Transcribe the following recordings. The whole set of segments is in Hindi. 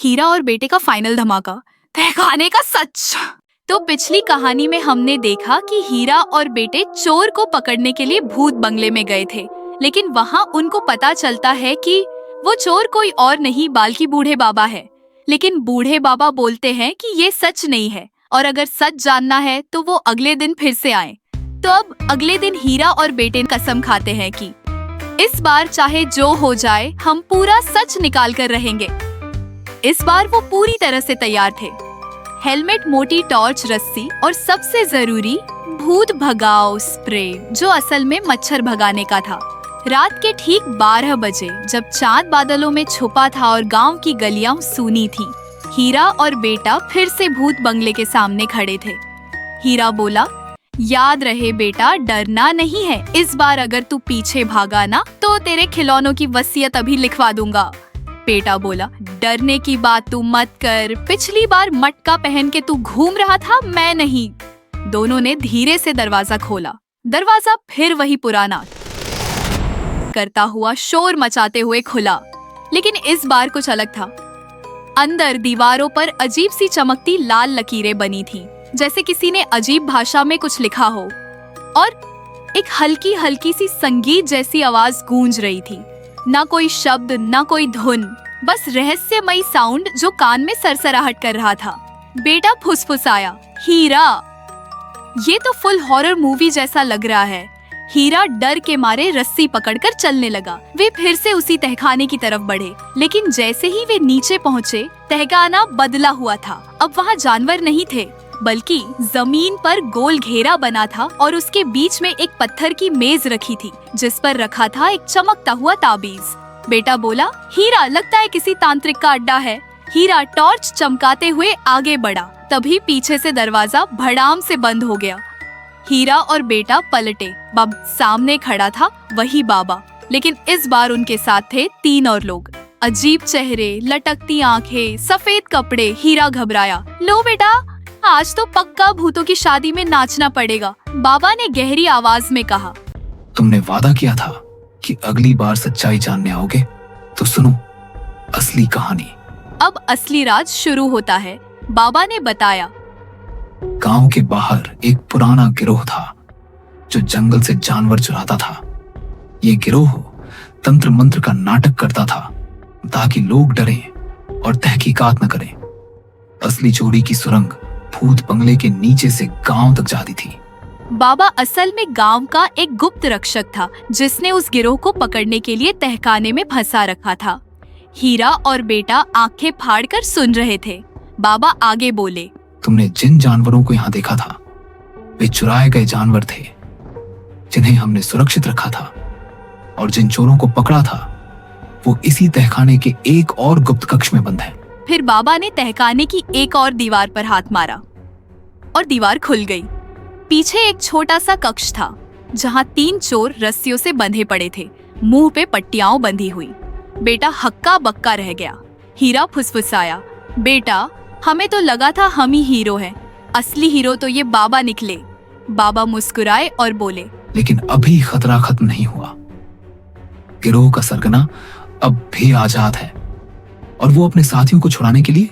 हीरा और बेटे का फाइनल धमाका, तहखाने का सच। तो पिछली कहानी में हमने देखा कि हीरा और बेटे चोर को पकड़ने के लिए भूत बंगले में गए थे, लेकिन वहाँ उनको पता चलता है कि वो चोर कोई और नहीं बल्कि बूढ़े बाबा है। लेकिन बूढ़े बाबा बोलते हैं कि ये सच नहीं है और अगर सच जानना है तो वो अगले दिन फिर से आए। तो अब अगले दिन हीरा और बेटे कसम खाते हैं कि इस बार चाहे जो हो जाए हम पूरा सच निकाल कर रहेंगे। इस बार वो पूरी तरह से तैयार थे। हेलमेट, मोटी टॉर्च, रस्सी और सबसे जरूरी भूत भगाओ स्प्रे, जो असल में मच्छर भगाने का था। रात के ठीक 12 बजे जब चांद बादलों में छुपा था और गांव की गलियां सूनी थी, हीरा और बेटा फिर से भूत बंगले के सामने खड़े थे। हीरा बोला, याद रहे बेटा, डरना नहीं है। इस बार अगर तू पीछे भागा ना तो तेरे खिलौनों की वसीयत अभी लिखवा दूंगा। बेटा बोला, डरने की बात तू मत कर। पिछली बार मटका पहन के तू घूम रहा था, मैं नहीं। दोनों ने धीरे से दरवाजा खोला। दरवाजा फिर वही पुराना करता हुआ शोर मचाते हुए खुला, लेकिन इस बार कुछ अलग था। अंदर दीवारों पर अजीब सी चमकती लाल लकीरें बनी थी, जैसे किसी ने अजीब भाषा में कुछ लिखा हो, और एक हल्की हल्की सी संगीत जैसी आवाज गूंज रही थी। ना कोई शब्द, ना कोई धुन, बस रहस्यमयी साउंड जो कान में सरसराहट कर रहा था। बेटा फुसफुसाया, हीरा, ये तो फुल हॉरर मूवी जैसा लग रहा है। हीरा डर के मारे रस्सी पकड़कर चलने लगा। वे फिर से उसी तहखाने की तरफ बढ़े, लेकिन जैसे ही वे नीचे पहुँचे, तहखाना बदला हुआ था। अब वहाँ जानवर नहीं थे, बल्कि जमीन पर गोल घेरा बना था और उसके बीच में एक पत्थर की मेज रखी थी, जिस पर रखा था एक चमकता हुआ ताबीज। बेटा बोला, हीरा, लगता है किसी तांत्रिक का अड्डा है। हीरा टॉर्च चमकाते हुए आगे बढ़ा, तभी पीछे से दरवाजा भड़ाम से बंद हो गया। हीरा और बेटा पलटे। सामने खड़ा था वही बाबा, लेकिन इस बार उनके साथ थे 3 और लोग। अजीब चेहरे, लटकती आंखें, सफेद कपड़े। हीरा घबराया। लो बेटा, आज तो पक्का भूतों की शादी में नाचना पड़ेगा, बाबा ने गहरी आवाज में कहा। तुमने वादा किया था कि अगली बार सच्चाई जानने आओगे, तो सुनो असली कहानी। अब असली राज शुरू होता है। बाबा ने बताया, गांव के बाहर एक पुराना गिरोह था जो जंगल से जानवर चुराता था। ये गिरोह तंत्र मंत्र का नाटक करता था ताकि लोग डरें और तहकीकात न करें। असली चोरी की सुरंग भूत बंगले के नीचे से गांव तक जाती थी। बाबा असल में गांव का एक गुप्त रक्षक था, जिसने उस गिरोह को पकड़ने के लिए तहखाने में फंसा रखा था। हीरा और बेटा आंखें फाड़कर सुन रहे थे। बाबा आगे बोले, तुमने जिन जानवरों को यहाँ देखा था, वे चुराए गए जानवर थे जिन्हें हमने सुरक्षित रखा था, और जिन चोरों को पकड़ा था वो इसी तहखाने के एक और गुप्त कक्ष में बंद है। फिर बाबा ने तहखाने की एक और दीवार पर हाथ मारा और दीवार खुल गई। पीछे एक छोटा सा कक्ष था जहाँ 3 चोर रस्सियों से बंधे पड़े थे, मुंह पे पट्टियां बंधी हुई। बेटा हक्का बक्का रह गया। हीरा फुसफुसाया, बेटा, हमें तो लगा था हम ही हीरो हैं, असली हीरो तो ये बाबा निकले। बाबा मुस्कुराए और बोले, लेकिन अभी खतरा खत्म नहीं हुआ। गिरोह का सरगना अब भी आजाद है और वो अपने साथियों को छुड़ाने के लिए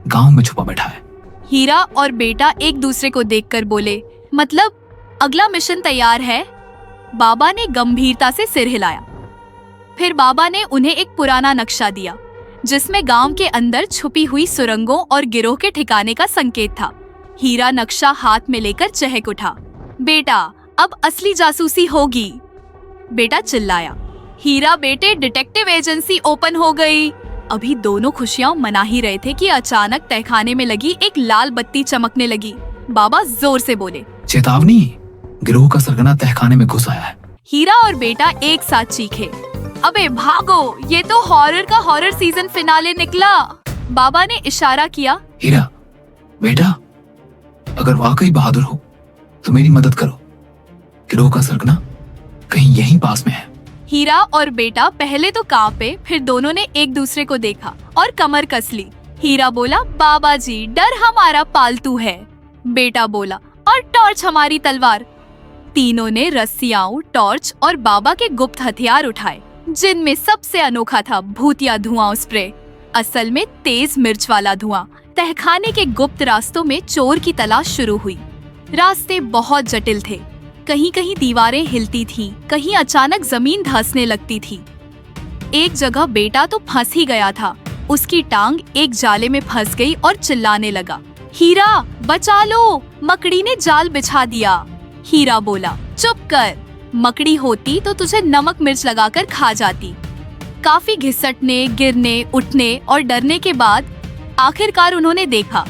गांव में छुपा बैठा है। हीरा और बेटा एक दूसरे को देखकर बोले, मतलब अगला मिशन तैयार है? बाबा ने गंभीरता से सिर हिलाया। फिर बाबा ने उन्हें एक पुराना नक्शा दिया, जिसमें गांव के अंदर छुपी हुई सुरंगों और गिरोह के ठिकाने का संकेत था। हीरा नक्शा हाथ में लेकर चहक उठा। बेटा, अब असली जासूसी होगी, बेटा चिल्लाया। हीरा, बेटे, डिटेक्टिव एजेंसी ओपन हो गई। अभी दोनों खुशियां मना ही रहे थे कि अचानक तहखाने में लगी एक लाल बत्ती चमकने लगी। बाबा जोर से बोले, चेतावनी, गिरोह का सरगना तहखाने में घुस आया है। हीरा और बेटा एक साथ चीखे, अबे भागो, ये तो हॉरर का हॉरर सीजन फिनाले निकला। बाबा ने इशारा किया। हीरा, बेटा, अगर वाकई बहादुर हो तो मेरी मदद करो। गिरोह का सरगना कहीं यहीं पास में है। हीरा और बेटा पहले तो कांपे, फिर दोनों ने एक दूसरे को देखा और कमर कस ली। हीरा बोला, बाबा जी, डर हमारा पालतू है। बेटा बोला, और टॉर्च हमारी तलवार। तीनों ने रस्सियां, टॉर्च और बाबा के गुप्त हथियार उठाए, जिनमें सबसे अनोखा था भूतिया धुआं स्प्रे। असल में तेज मिर्च वाला धुआं। तहखाने के गुप्त रास्तों में चोर की तलाश शुरू हुई। रास्ते बहुत जटिल थे, कहीं कहीं दीवारें हिलती थीं, कहीं अचानक जमीन धंसने लगती थी। एक जगह बेटा तो फंस ही गया था। उसकी टांग एक जाले में फंस गई और चिल्लाने लगा, हीरा बचा लो, मकड़ी ने जाल बिछा दिया। हीरा बोला, चुप कर, मकड़ी होती तो तुझे नमक मिर्च लगाकर खा जाती। काफी घिसटने, गिरने, उठने और डरने के बाद आखिरकार उन्होंने देखा,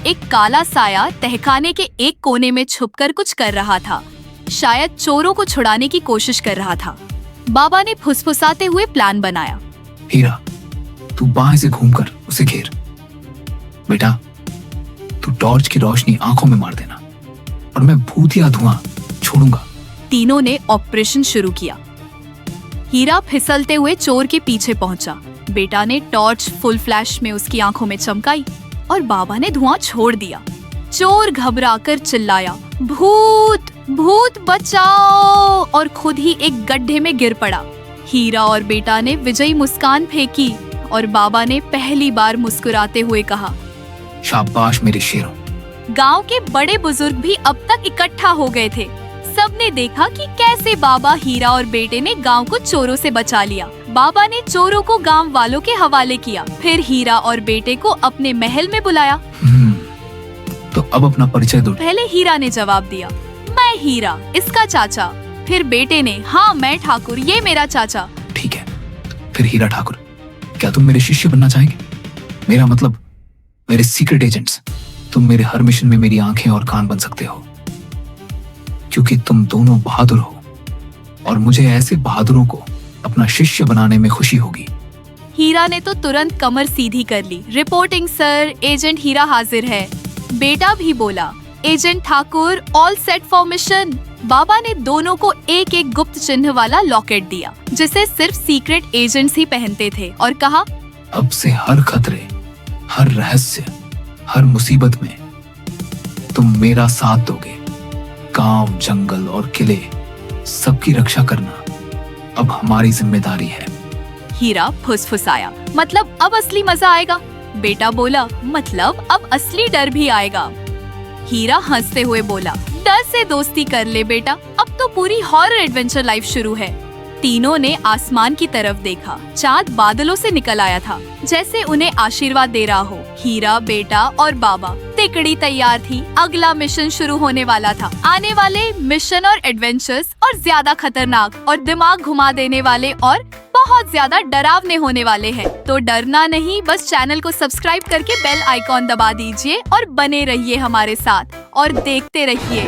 एक काला साया तहखाने के एक कोने में छुपकर कुछ कर रहा था। शायद चोरों को छुड़ाने की कोशिश कर रहा था। बाबा ने फुसफुसाते हुए प्लान बनाया। हीरा, तू बाएं से घूमकर उसे घेर। बेटा, तू टॉर्च की रोशनी आंखों में मार देना और मैं भूत या धुआं छोड़ूंगा। तीनों ने ऑपरेशन शुरू किया। हीरा फिसलते हुए चोर के पीछे पहुंचा। बेटा ने टॉर्च फुल फ्लैश में उसकी आंखों में चमकाई और बाबा ने धुआं छोड़ दिया। चोर घबराकर चिल्लाया, भूत भूत बचाओ, और खुद ही एक गड्ढे में गिर पड़ा। हीरा और बेटा ने विजयी मुस्कान फेंकी और बाबा ने पहली बार मुस्कुराते हुए कहा, शाबाश मेरे शेरों। गांव के बड़े बुजुर्ग भी अब तक इकट्ठा हो गए थे। सबने देखा कि कैसे बाबा, हीरा और बेटे ने गांव को चोरों से बचा लिया। बाबा ने चोरों को गांव वालों के हवाले किया, फिर हीरा और बेटे को अपने महल में बुलाया। तो अब अपना परिचय दो। पहले हीरा ने जवाब दिया, मैं हीरा, इसका चाचा। फिर बेटे ने, हाँ मैं ठाकुर, ये मेरा चाचा। ठीक है, फिर हीरा ठाकुर, क्या तुम मेरे शिष्य बनना चाहेंगे? मेरा मतलब मेरे सीक्रेट एजेंट्स। तुम मेरे हर मिशन में मेरी आंखें और कान बन सकते हो, क्योंकि तुम दोनों बहादुर हो और मुझे ऐसे बहादुरों को अपना शिष्य बनाने में खुशी होगी। हीरा ने तो तुरंत कमर सीधी कर ली। रिपोर्टिंग सर, एजेंट हीरा हाजिर है। बेटा भी बोला, agent Thakur all set for mission. बाबा ने दोनों को एक एक गुप्त चिन्ह वाला लॉकेट दिया, जिसे सिर्फ सीक्रेट एजेंट्स ही पहनते थे, और कहा, अब से हर खतरे, हर रहस्य, हर मुसीबत में तुम मेरा साथ दोगे। गांव, जंगल और किले, सबकी रक्षा करना अब हमारी जिम्मेदारी है। हीरा फुसफुसाया, मतलब अब असली मजा आएगा। बेटा बोला, मतलब अब असली डर भी आएगा। हीरा हंसते हुए बोला, डर से दोस्ती कर ले बेटा, अब तो पूरी हॉरर एडवेंचर लाइफ शुरू है। तीनों ने आसमान की तरफ देखा। चांद बादलों से निकल आया था, जैसे उन्हें आशीर्वाद दे रहा हो। हीरा, बेटा और बाबा, तिकड़ी तैयार थी। अगला मिशन शुरू होने वाला था। आने वाले मिशन और एडवेंचर्स और ज्यादा खतरनाक और दिमाग घुमा देने वाले और बहुत ज्यादा डरावने होने वाले हैं। तो डरना नहीं, बस चैनल को सब्सक्राइब करके बेल आइकॉन दबा दीजिए और बने रहिए हमारे साथ और देखते रहिए।